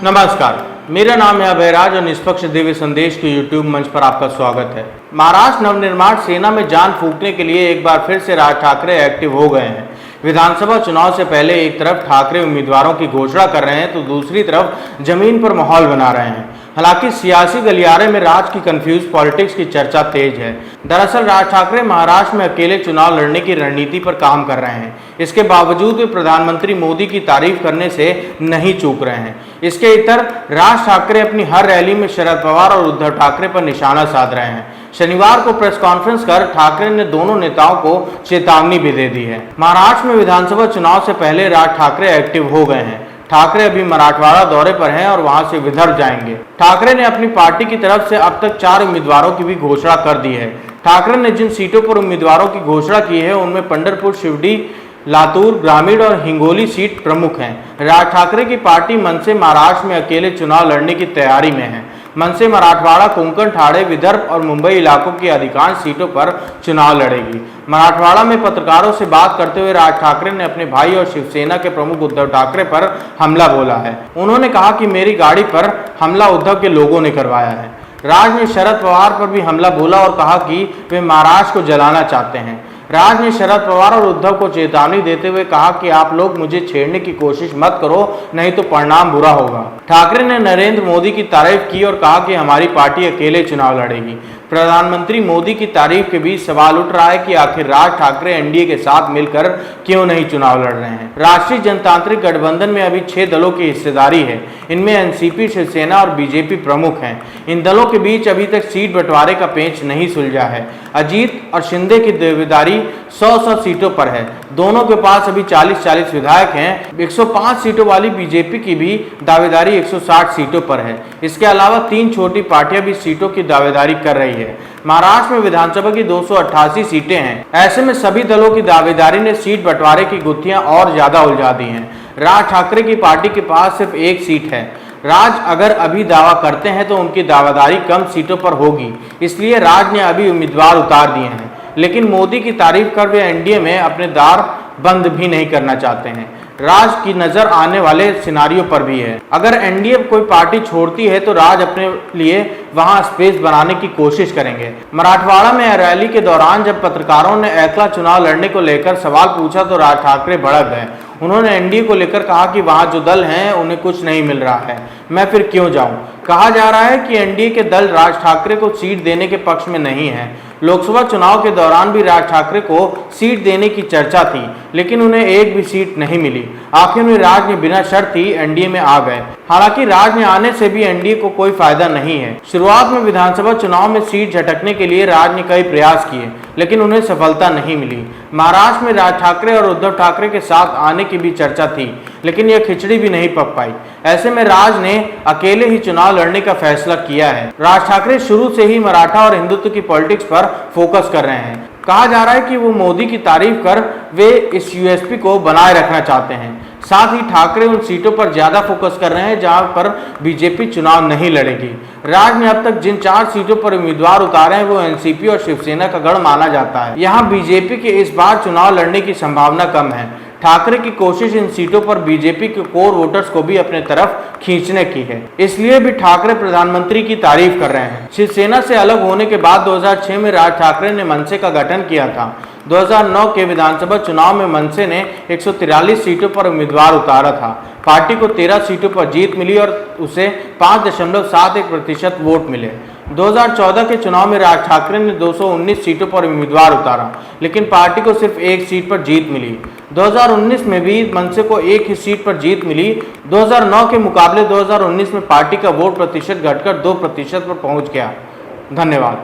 नमस्कार, मेरा नाम है अभयराज और निष्पक्ष दिव्य संदेश के यूट्यूब मंच पर आपका स्वागत है। महाराष्ट्र नवनिर्माण सेना में जान फूंकने के लिए एक बार फिर से राज ठाकरे एक्टिव हो गए हैं। विधानसभा चुनाव से पहले एक तरफ ठाकरे उम्मीदवारों की घोषणा कर रहे हैं तो दूसरी तरफ जमीन पर माहौल बना रहे हैं। हालांकि सियासी गलियारे में राज की कंफ्यूज पॉलिटिक्स की चर्चा तेज है। दरअसल राज ठाकरे महाराष्ट्र में अकेले चुनाव लड़ने की रणनीति पर काम कर रहे हैं। इसके बावजूद वे प्रधानमंत्री मोदी की तारीफ करने से नहीं चूक रहे हैं। इसके इतर राज ठाकरे अपनी हर रैली में शरद पवार और उद्धव ठाकरे पर निशाना साध रहे हैं। शनिवार को प्रेस कॉन्फ्रेंस कर ठाकरे ने दोनों नेताओं को चेतावनी भी दे दी है। महाराष्ट्र में विधानसभा चुनाव से पहले राज ठाकरे एक्टिव हो गए हैं। ठाकरे अभी मराठवाड़ा दौरे पर हैं और वहां से विदर्भ जाएंगे। ठाकरे ने अपनी पार्टी की तरफ से अब तक 4 उम्मीदवारों की भी घोषणा कर दी है। ठाकरे ने जिन सीटों पर उम्मीदवारों की घोषणा की है उनमें पंढरपुर, शिवडी, लातूर, ग्रामीण और हिंगोली सीट प्रमुख हैं। राज ठाकरे की पार्टी मनसे महाराष्ट्र में अकेले चुनाव लड़ने की तैयारी में है। मनसे मराठवाड़ा, कोंकण, ठाणे, विदर्भ और मुंबई इलाकों की अधिकांश सीटों पर चुनाव लड़ेगी। मराठवाड़ा में पत्रकारों से बात करते हुए राज ठाकरे ने अपने भाई और शिवसेना के प्रमुख उद्धव ठाकरे पर हमला बोला है। उन्होंने कहा कि मेरी गाड़ी पर हमला उद्धव के लोगों ने करवाया है। राज ने शरद पवार पर भी हमला बोला और कहा कि वे महाराष्ट्र को जलाना चाहते हैं। राज ने शरद पवार और उद्धव को चेतावनी देते हुए कहा कि आप लोग मुझे छेड़ने की कोशिश मत करो, नहीं तो परिणाम बुरा होगा। ठाकरे ने नरेंद्र मोदी की तारीफ की और कहा कि हमारी पार्टी अकेले चुनाव लड़ेगी। प्रधानमंत्री मोदी की तारीफ के बीच सवाल उठ रहा है कि आखिर राज ठाकरे एनडीए के साथ मिलकर क्यों नहीं चुनाव लड़ रहे हैं। राष्ट्रीय जनतांत्रिक गठबंधन में अभी 6 दलों की हिस्सेदारी है। इनमें एनसीपी, शिवसेना और बीजेपी प्रमुख हैं। इन दलों के बीच अभी तक सीट बंटवारे का पेंच नहीं सुलझा है। अजीत और शिंदे की दावेदारी 100 सीटों पर है। दोनों के पास अभी 40 विधायक हैं। 105 सीटों वाली बीजेपी की भी दावेदारी 160 सीटों पर है। इसके अलावा 3 छोटी पार्टियां भी सीटों की दावेदारी कर रही है। महाराष्ट्र में विधानसभा की 288 सीटें हैं। ऐसे में सभी दलों की दावेदारी ने सीट बंटवारे की गुत्थियां और ज्यादा उलझा दी हैं। राज ठाकरे की पार्टी के पास सिर्फ 1 सीट है। राज अगर अभी दावा करते हैं तो उनकी दावेदारी कम सीटों पर होगी, इसलिए राज ने अभी उम्मीदवार उतार दिए हैं। लेकिन मोदी की तारीफ कर वे एनडीए में अपने द्वार बंद भी नहीं करना चाहते हैं। राज की नजर आने वाले सिनारियो पर भी है। अगर एनडीए कोई पार्टी छोड़ती है तो राज अपने लिए वहां स्पेस बनाने की कोशिश करेंगे। मराठवाड़ा में रैली के दौरान जब पत्रकारों ने अकेला चुनाव लड़ने को लेकर सवाल पूछा तो राज ठाकरे भड़क गए। उन्होंने एनडीए को लेकर कहा कि वहां जो दल हैं उन्हें कुछ नहीं मिल रहा है, मैं फिर क्यों जाऊं। कहा जा रहा है कि एनडीए के दल राज ठाकरे को सीट देने के पक्ष में नहीं है। लोकसभा चुनाव के दौरान भी राज ठाकरे को सीट देने की चर्चा थी, लेकिन उन्हें एक भी सीट नहीं मिली। आखिर में राज ने बिना शर्त ही एनडीए में आ गए। हालांकि राज ने आने से भी एनडीए को कोई फायदा नहीं है। शुरुआत में विधानसभा चुनाव में सीट झटकने के लिए राज ने कई प्रयास किए, लेकिन उन्हें सफलता नहीं मिली। महाराष्ट्र में राज ठाकरे और उद्धव ठाकरे के साथ आने की भी चर्चा थी, लेकिन यह खिचड़ी भी नहीं पक पाई। ऐसे में राज ने अकेले ही चुनाव लड़ने का फैसला किया है। राज ठाकरे शुरू से ही मराठा और हिंदुत्व की पॉलिटिक्स पर फोकस कर रहे हैं। कहा जा रहा है कि वो मोदी की तारीफ कर वे इस यूएसपी को बनाए रखना चाहते हैं। साथ ही ठाकरे उन सीटों पर ज्यादा फोकस कर रहे हैं जहां पर बीजेपी चुनाव नहीं लड़ेगी। राज ने अब तक जिन 4 सीटों पर उम्मीदवार उतारे हैं वो एनसीपी और शिवसेना का गढ़ माना जाता है। यहां बीजेपी के इस बार चुनाव लड़ने की संभावना कम है। ठाकरे की कोशिश इन सीटों पर बीजेपी के कोर वोटर्स को भी अपने तरफ खींचने की है, इसलिए भी ठाकरे प्रधानमंत्री की तारीफ कर रहे हैं। शिवसेना से अलग होने के बाद 2006 में राज ठाकरे ने मनसे का गठन किया था। 2009 के विधानसभा चुनाव में मनसे ने 143 सीटों पर उम्मीदवार उतारा था। पार्टी को 13 सीटों पर जीत मिली और उसे 5.71% वोट मिले। 2014 के चुनाव में राज ठाकरे ने 219 सीटों पर उम्मीदवार उतारा, लेकिन पार्टी को सिर्फ 1 सीट पर जीत मिली। 2019 में भी मनसे को 1 ही सीट पर जीत मिली। 2009 के मुकाबले 2019 में पार्टी का वोट प्रतिशत घटकर 2% पर पहुंच गया। धन्यवाद।